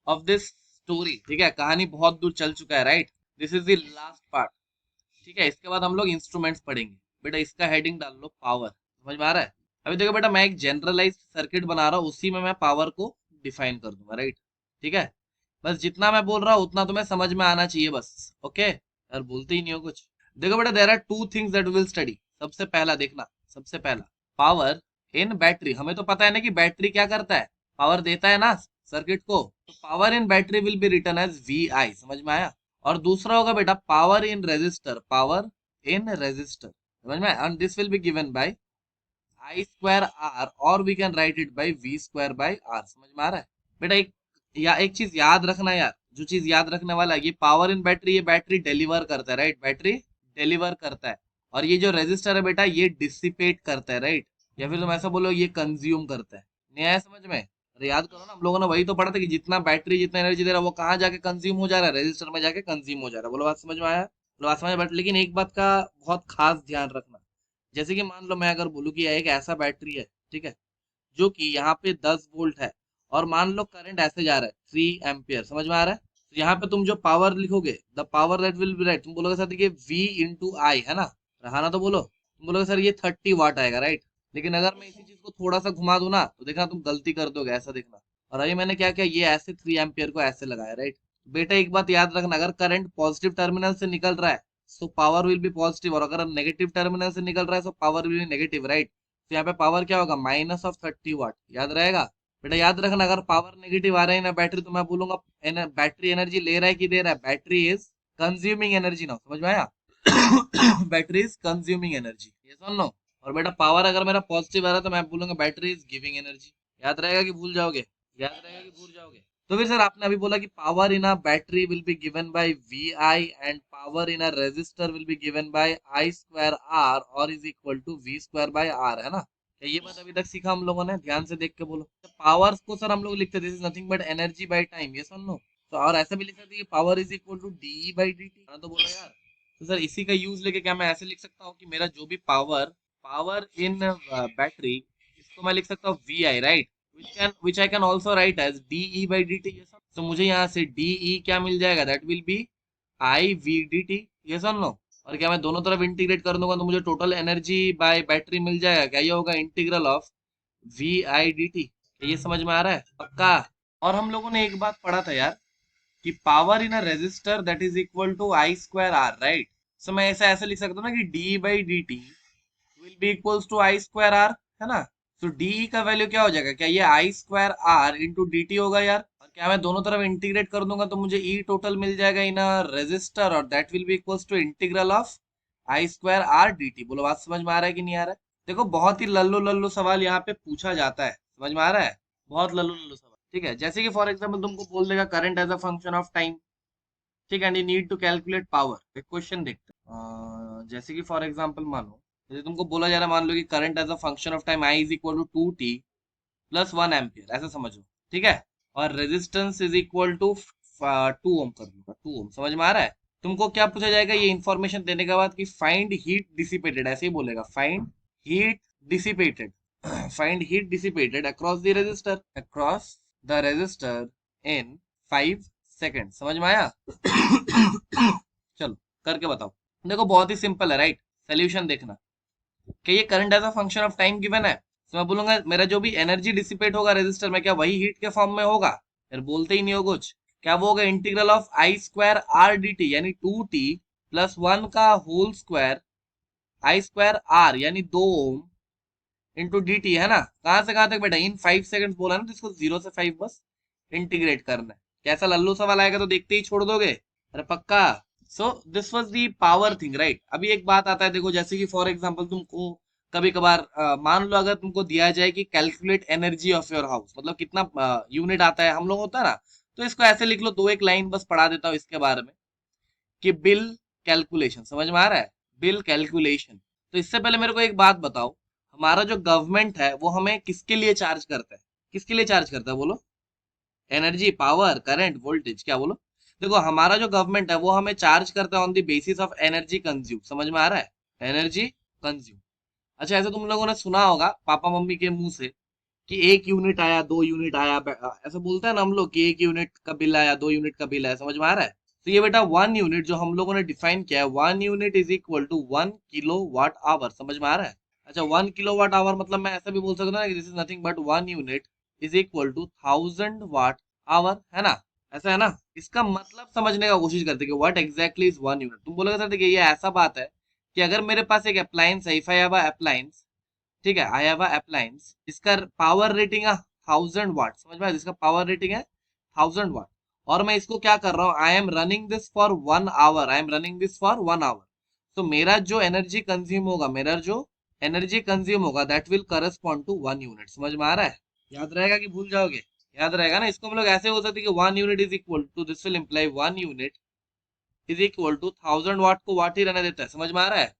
of this story, ठीक है? कहानी बहुत दूर चल चुका है, right? This is the last part, ठीक है? इसके बाद हम लोग इंस्ट्रूमेंट्स पढ़ेंगे। बेटा इसका हेडिंग डाल लो पावर, समझ में आ रहा है? अभी देखो बेटा, मैं एक जनरलाइज्ड सर्किट बना रहा हूँ, उसी में मैं पावर को डिफाइन कर दूंगा, राइट? ठीक है? बस जितना मैं बोल रहा हूँ उतना तुम्हें समझ में आना चाहिए बस, ओके? यार बोलते ही नहीं हो कुछ। देखो बेटा, there are two things that will study. सबसे पहला देखना, सबसे पहला पावर इन बैटरी, हमें तो पता है ना कि बैटरी क्या करता है, पावर देता है ना सर्किट को, तो power in battery will be return as V I, समझ में आया। और दूसरा होगा बेटा power in resistor, power in resistor, समझ में आया, and this will be given by I square R, और we can write it by V square by R, समझ में आ रहा है बेटा। एक चीज याद रखना यार, जो चीज याद रखने वाला है, ये पावर इन बैटरी, ये बैटरी डिलीवर करता है, राइट, बैटरी डिलीवर करता है, और ये जो रेजिस्टर है बेटा ये डिसिपेट करता है, राइट, या फिर तुम ऐसा बोलो ये कंज्यूम करता है। नहीं आया समझ में? अरे याद करो ना, हम लोगों ने वही तो पढ़ा था कि जितना बैटरी जितना एनर्जी दे रहा है वो कहाँ जाके कंज्यूम हो जा रहा है, रेजिस्टर में जाके कंज्यूम हो जा रहा है। बोलो बात समझ में आया? बोलो बात समझ, बट लेकिन एक बात का बहुत खास ध्यान रखना, जैसे कि मान लो मैं अगर बोलूँ कि एक ऐसा बैटरी है, ठीक है, जो कि यहाँ पे 10 वोल्ट है, और मान लो करंट ऐसे जा रहा है 3 एम्पियर, समझ में आ रहा है, तो यहाँ पे तुम जो पावर लिखोगे, the power that will B right, तुम बोलोगे सर देखिए V इंटू आई है ना, रहा ना, तो बोलो, तुम बोलोगे सर ये 30 वाट आएगा, राइट। लेकिन अगर मैं इसी चीज को थोड़ा सा घुमा दूं ना, तो देखना तुम गलती कर दोगे, ऐसा देखना। और अभी मैंने क्या किया, ये ऐसे 3 एम्पियर को ऐसे लगाया, राइट। बेटा एक बात याद रखना, अगर करंट पॉजिटिव टर्मिनल से निकल रहा है तो पावर विल बी पॉजिटिव, और अगर नेगेटिव टर्मिनल से निकल रहा है तो power will be negative, right. तो यहाँ पे पावर क्या होगा, माइनस ऑफ 30 वाट, याद रहेगा बेटा। याद रखना अगर पावर नेगेटिव आ रहा है ना बैटरी, तो मैं बोलूंगा बैटरी एनर्जी ले रहा है कि दे रहा है, बैटरी इज कंज्यूमिंग एनर्जी ना, समझ में आया? बैटरी इज कंज्यूमिंग एनर्जी, ये सुन लो। और बेटा पावर अगर मेरा पॉजिटिव आ रहा है तो मैं बोलूंगा बैटरी इज गिविंग एनर्जी। याद रहेगा कि भूल जाओगे? याद रहेगा कि भूल जाओगे? तो फिर सर आपने अभी बोला कि power in a battery will be given by V I, and power in a resistor will be given by I square R, और is equal to V square by R, है ना? क्या ये बात अभी तक सीखा हम लोगों ने? ध्यान से देख के बोलो। पावर्स को सर हम लोग लिखते this is nothing but energy by time, ये सुन लो। तो और ऐसा भी लिख सकते हैं कि power is equal to D by D T, तो बोलो यार। तो सर इसी का यूज लेके क्या मैं ऐसे लिख सकता हूँ कि मेरा जो भी पावर, पावर इन बैटरी, इसको मैं लिख सकता हूँ V I, right, which I can also write as dE by dt, ये सब। तो मुझे यहाँ से dE क्या मिल जाएगा, that will be I V dt, ये सुन लो। और क्या मैं दोनों तरफ इंटीग्रेट कर दूंगा तो मुझे टोटल एनर्जी बाय बैटरी मिल जाएगा, क्या ये होगा integral of V I D T. ये समझ में आ रहा है पक्का? और हम लोगों ने एक बात पढ़ा था यार, कि power in a resistor that is equal to I square R, right. So मैं ऐसा ऐसे लिख सकता हूँ ना कि D by D T will be equals to I square R, है ना। तो डी का वैल्यू क्या हो जाएगा, क्या ये I square R into D T होगा यार। और क्या मैं दोनों तरफ इंटीग्रेट कर दूंगा तो मुझे ई टोटल मिल जाएगा इन अ रेजिस्टर, और that will be equals to integral of I square R d t. बोलो बात समझ में आ रहा है कि नहीं आ रहा है? देखो बहुत ही लल्लो लल्लो सवाल यहाँ पे पूछा जाता है, समझ में आ रहा है? बहुत लल्लो लल्लो सवाल, ठीक है। जैसे कि फॉर एग्जाम्पल तुमको बोल देगा current as a function of time, ठीक है, and you need to calculate power. एक क्वेश्चन देखते हैं, जैसे कि फॉर एग्जांपल मानो, जैसे तुमको बोला जा रहा है, मान लो कि current as a function of time I is equal to 2t plus 1 ampere, ऐसा समझो, ठीक है। और resistance is equal to 2 ohm कर दूंगा, 2 ओम, समझ में आ रहा है? तुमको क्या पूछा जाएगा ये इन्फॉर्मेशन देने के बाद, कि फाइंड हीट डिसिपेटेड, ऐसे ही बोलेगा, find heat dissipated, find heat dissipated across the resistor, across the resistor in 5 second, समझ में आया? चलो करके बताओ। देखो बहुत ही सिंपल है, राइट। सोल्यूशन देखना कि ये current as a function of time given है, तो मैं बोलूंगा मेरा जो भी एनर्जी डिसिपेट होगा रेजिस्टर में, क्या वही हीट के फॉर्म में होगा? फिर बोलते ही नहीं हो कुछ। क्या वो होगा integral of I square R d t, यानी 2t प्लस 1 का whole square I square R, यानी 2 ओम इंटू डी टी, है ना। कहां से कहां तक बेटा, इन 5 सेकंड बोला ना, तो इसको 0 से 5 बस इंटीग्रेट करना है। कैसा लल्लू सवाल आएगा तो देखते ही छोड़ दोगे? अरे पक्का। So this was the power thing, right. अभी एक बात आता है, देखो जैसे कि फॉर एग्जांपल तुमको कभी कभार मान लो अगर तुमको दिया जाए कि calculate energy of your house, मतलब कितना यूनिट आता है हम लोग, होता है ना, तो इसको ऐसे लिख लो, दो एक लाइन बस पढ़ा देता हूँ इसके बारे में, कि बिल कैलकुलेशन, समझ में आ रहा है? Bill calculation. तो इससे पहले मेरे को एक बात बताओ, हमारा जो गवर्नमेंट है वो हमें किसके लिए चार्ज करता है? किसके लिए चार्ज करता है बोलो? एनर्जी, पावर, करंट, वोल्टेज, क्या बोलो? देखो हमारा जो गवर्नमेंट है वो हमें चार्ज करता है on the basis of energy consume, समझ में आ रहा है? Energy consume. अच्छा ऐसा तुम लोगों ने सुना होगा पापा मम्मी के मुंह से कि 1 यूनिट आया, 2 यूनिट आया, ऐसा बोलते हैं ना हम लोग कि 1 यूनिट का बिल आया, 2 यूनिट का बिल आया, समझ में आ रहा है? तो ये बेटा 1 यूनिट जो हम लोगों ने डिफाइन किया है, 1 unit is equal to 1 kilo watt hour, समझ में आ रहा है? अच्छा 1 किलो वाट आवर मतलब मैं ऐसा भी बोल सकता हूँ ना कि this is nothing but 1 unit is equal to 1000 watt hour, है ना? ऐसा है ना? इसका मतलब समझने का कोशिश करते हैं कि व्हाट एग्जैक्टली इज 1 यूनिट। तुम बोलोगे सर देखिए ये ऐसा बात है कि अगर मेरे पास एक अप्लायंस है, if I have a appliance ठीक है, आई हैव अ अप्लायंस, इसका पावर रेटिंग है 1000 वाट, समझ में आया? जिसका पावर रेटिंग है 1000 वाट, और मैं इसको क्या कर रहा हूँ, I am running this for 1 hour, I am running this for 1 hour. तो मेरा जो एनर्जी कंज्यूम होगा, मेरा जो एनर्जी कंज्यूम होगा, that will correspond to 1 unit. समझ में आ रहा है? याद रहेगा कि भूल जाओगे? याद रहेगा ना? इसको हम लोग ऐसे हो सकते हैं कि 1 unit is equal to, this will imply 1 unit is equal to 1000 watt को वाट ही रहने देता है। समझ में आ रहा है?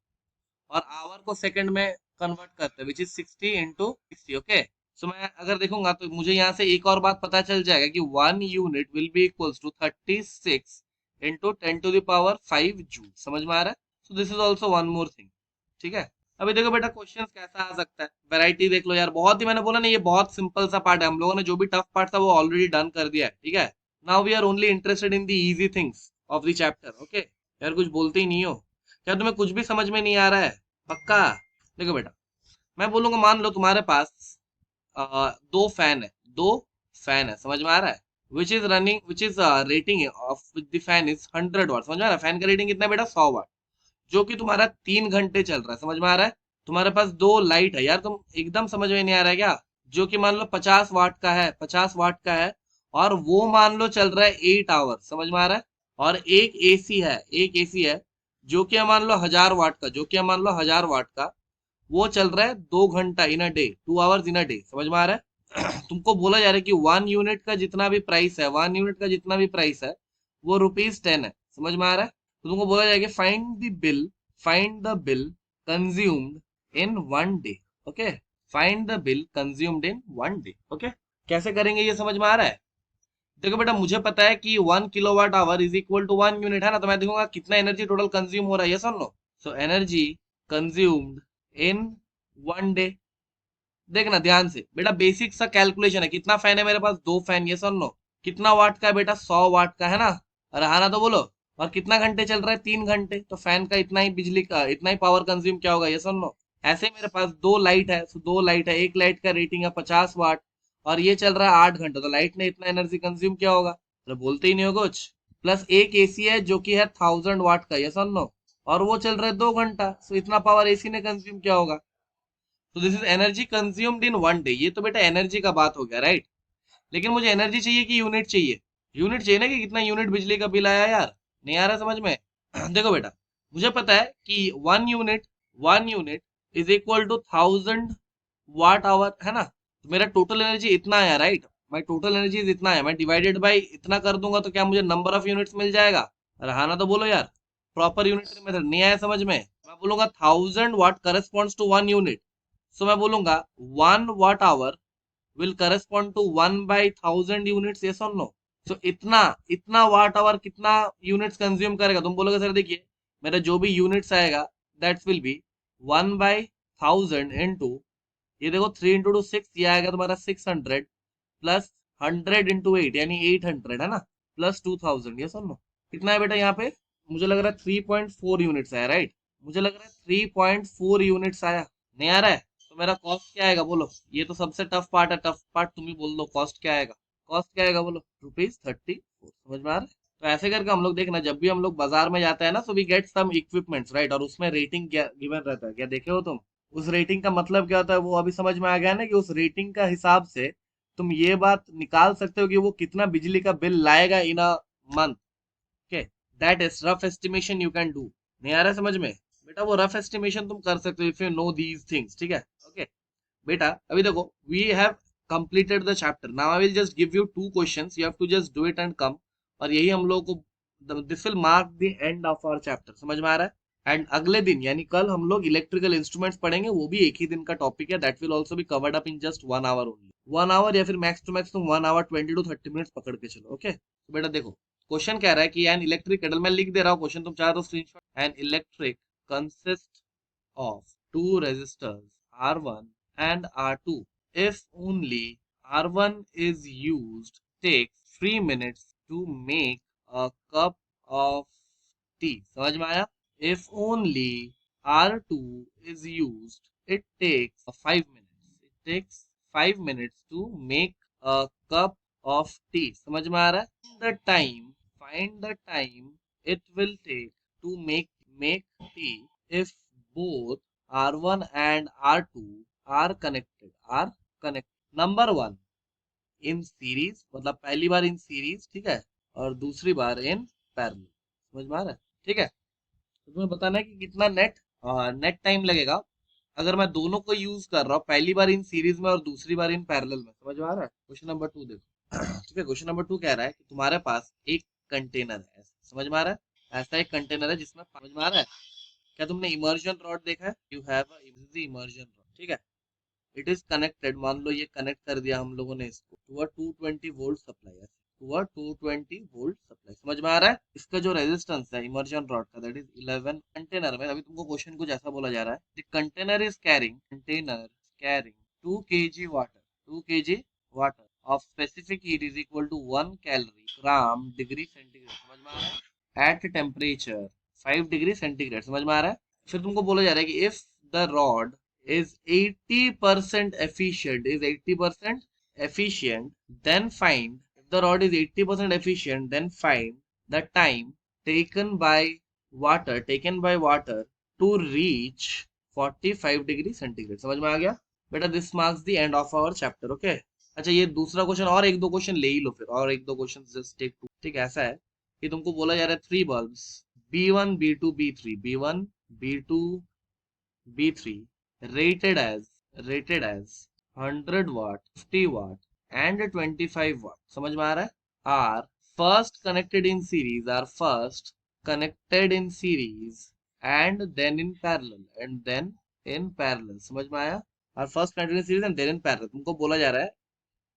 और आवर को सेकंड में कन्वर्ट करते हैं, विच इज 60 × 60। ओके, सो मैं अगर देखूंगा तो मुझे यहाँ से एक और बात पता चल जाएगा कि 1 unit will be equals to 36 × 10⁵ joule. समझ में आ रहा है? So this is also one more thing. ठीक है, अभी देखो बेटा क्वेश्चन कैसा आ सकता है, वैरायटी देख लो यार। बहुत ही, मैंने बोला ना, ये बहुत सिंपल सा पार्ट है, हम लोगों ने जो भी टफ पार्ट था वो ऑलरेडी डन कर दिया है। ठीक है, now we are only interested in the easy things of the chapter. Okay यार, कुछ बोलते ही नहीं हो क्या? तुम्हें कुछ भी समझ में नहीं आ रहा है? पक्का? देखो बेटा, मैं बोलूंगा, मान लो तुम्हारे पास दो फैन है, दो फैन है, समझ में आ रहा है? Which is running, which is rating of the fan is 100 वाट। समझ में आ रहा है? फैन का रेटिंग कितना है बेटा? 100 वाट, जो कि तुम्हारा 3 घंटे चल रहा है। समझ में आ रहा है? तुम्हारे पास दो लाइट है यार, तुम एकदम समझ में नहीं आ रहा है क्या? जो कि मान लो 50 वाट का है, 50 वाट का है, और वो मान लो चल रहा है 8 आवर। समझ में आ रहा है? और एक एसी है, एक एसी है जो कि मान लो 1000 वाट का, जो कि मान लो 1000 वाट का, वो चल रहा है 2 घंटा in a day, 2 hours in a day. समझ में आ रहा है? तुमको बोला जा रहा है कि 1 यूनिट का जितना भी प्राइस है, 1 यूनिट का जितना भी प्राइस है, वो ₹10 है। समझ में आ रहा है? तो तुमको बोला जाएगा find the bill, find the bill consumed in 1 day. Okay, find the bill consumed in 1 day. Okay, कैसे करेंगे ये समझ में आ रहा है? देखो बेटा, मुझे पता है कि 1 kWh is equal to 1 unit, है ना? तो मैं देखूंगा कितना एनर्जी टोटल कंज्यूम हो रहा है, ये सुन लो। So energy consumed in 1 day. देखना ध्यान से बेटा, बेसिक सा कैलकुलेशन है। कितना फैन है मेरे पास? दो फैन, ये सुन लो। कितना वाट का है बेटा? 100 वाट का, है ना? अरे हाँ ना, तो बोलो। और कितना घंटे चल रहा है? 3 घंटे। तो फैन का इतना ही बिजली का, इतना ही पावर कंज्यूम क्या होगा, ये सुन लो। ऐसे ही मेरे पास दो लाइट है, तो दो लाइट है, एक लाइट का रेटिंग है 50 वाट, और ये चल रहा है 8 घंटे, तो लाइट ने इतना एनर्जी कंज्यूम किया होगा। तो बोलते ही नहीं हो कुछ। प्लस एक एसी है जो कि है 1000 वाट का, ये सुन लो, और वो चल रहा है 2 घंटा, तो इतना पावर एसी ने कंज्यूम किया होगा। तो this is energy consumed in 1 day. ये तो बेटा एनर्जी का बात हो गया, राइट? लेकिन मुझे एनर्जी चाहिए कि यूनिट चाहिए? यूनिट चाहिए ना, कि कितना यूनिट बिजली का बिल आया यार। नहीं आ रहा समझ में? देखो बेटा, मुझे पता है कि 1 unit is equal to 1000 watt hour, है ना? तो मेरा टोटल एनर्जी इतना आया, right? My total energy is इतना है, मैं डिवाइडेड बाई इतना कर दूंगा तो क्या मुझे नंबर ऑफ यूनिट्स मिल जाएगा? अरे हाँ ना, तो बोलो यार। प्रॉपर यूनिटरी मेथड नहीं आया समझ में? मैं बोलूंगा 1000 वाट करस्पॉन्ड्स टू 1 यूनिट। सो मैं बोलूंगा 1 watt hour will correspond to 1/1000 units, yes or no? सो इतना, इतना वाट आवर कितना यूनिट्स कंज्यूम करेगा? तुम बोलोगे सर देखिए, मेरा जो भी यूनिट्स आएगा दैट्स विल बी 1/1000 इंटू, ये देखो 3 × 2 6, ये आएगा तुम्हारा 600, प्लस 100 × 8 यानी 800, है ना? प्लस 2000, ये सुन लो। कितना है बेटा यहाँ पे? मुझे लग रहा है 3.4 यूनिट्स आया, राइट? मुझे लग रहा है 3.4 यूनिट्स आया। नहीं आ रहा है? तो मेरा कॉस्ट क्या आएगा बोलो? ये तो सबसे टफ पार्ट है, टफ पार्ट तुम ही बोल दो, कॉस्ट क्या आएगा? कॉस्ट क्या आएगा बोलो? ₹34। समझ में आ रहा है? तो ऐसे करके हम लोग देखना, जब भी हम लोग बाजार में जाते हैं ना, so we get some equipments, right? और उसमें रेटिंग क्या गिवन रहता है, क्या देखे हो तुम? उस रेटिंग का मतलब क्या होता है वो अभी समझ में आ गया ना, कि उस रेटिंग का हिसाब से तुम ये बात निकाल सकते हो कि वो कितना बिजली का बिल लाएगा in a month. Okay, that is rough estimation you can do. नहीं आ रहा है समझ में? बेटा वो रफ एस्टिमेशन तुम कर सकते हो if you know these things. ठीक है? ओके बेटा, अभी देखो, we have completed the chapter. Now I will just give you two questions, you have to just do it and come. और यही हम लोग को, this will mark the end of our chapter। समझ में आ रहा है? एंड अगले दिन यानी कल हम लोग इलेक्ट्रिकल इंस्ट्रूमेंट्स पढ़ेंगे, वो भी एक ही दिन का टॉपिक है। That will also be covered up in just 1 hour only. 1 hour, या फिर मैक्स टू मैक्स तुम 1 आवर 20 to 30 मिनट्स पकड़ के चलो। ओके तो बेटा देखो, क्वेश्चन कह रहा है कि एन इलेक्ट्रिक केटल, मैं लिख दे रहा हूँ क्वेश्चन, तुम चाहे तो screenshot. An electric consist of two resistors R1 and R2. If only R1 is used, takes 3 minutes to make a cup of tea. समझ में आया? If only R2 is used, it takes 5 minutes. It takes 5 minutes to make a cup of tea. समझ में आ रहा है? Find the time it will take to make tea if both R1 and R2 are connected number one in series, मतलब पहली बार in series, ठीक है, और दूसरी बार इन पैरेलल। समझ में आ रहा है? ठीक है, तो तुम्हें बताना है कि कितना नेट टाइम लगेगा अगर मैं दोनों को यूज कर रहा हूँ, पहली बार इन सीरीज में और दूसरी बार इन पैरेलल में। समझ में आ रहा है? क्वेश्चन नंबर 2 देखो। ठीक है, क्वेश्चन नंबर 2 कह रहा है कि तुम्हारे पास एक कंटेनर है, समझ में आ रहा है, ऐसा एक कंटेनर है जिसमें, समझ में आ रहा है, क्या तुमने इमर्जन रॉड देखा है? यू हैव इमर्जन रॉड, ठीक है, इट इज कनेक्टेड, मान लो ये कनेक्ट कर दिया हम लोगों ने इसको to a 220 volt supply, to a 220 volt supply. समझ में आ रहा है? इसका जो रेजिस्टेंस है इमर्जन रॉड का, दैट इज 11 कंटेनर में। अभी तुमको क्वेश्चन कुछ ऐसा बोला जा रहा है, the container carrying 2 kg water, 2 kg water of specific heat is equal to 1 calorie gram degree centigrade. समझ में आ रहा है? At temperature 5 degree centigrade. समझ में आ रहा है? फिर तुमको बोला जा रहा है कि if the rod is 80% efficient, then find, if the rod is 80% efficient, then find the time taken by water to reach 45 degree centigrade. समझ में आ गया बेटा? This marks the end of our chapter. Okay, अच्छा ये दूसरा question, और एक दो क्वेश्चन ले ही लो फिर, और एक दो क्वेश्चन जस्ट टेक टू। ठीक है, ऐसा है कि तुमको बोला जा रहा है 3 bulbs B1 B2 B3 B1 B2 B3 rated as 100 watt, 50 watt and 25 watt। समझ में आ रहा है? are first connected in series and then in parallel। समझ में आया? are first connected in series and then in parallel। तुमको बोला जा रहा है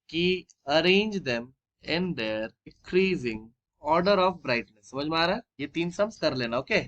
कि arrange them in their decreasing order of brightness। समझ में आ रहा है? ये तीन सम्स कर लेना। ओके,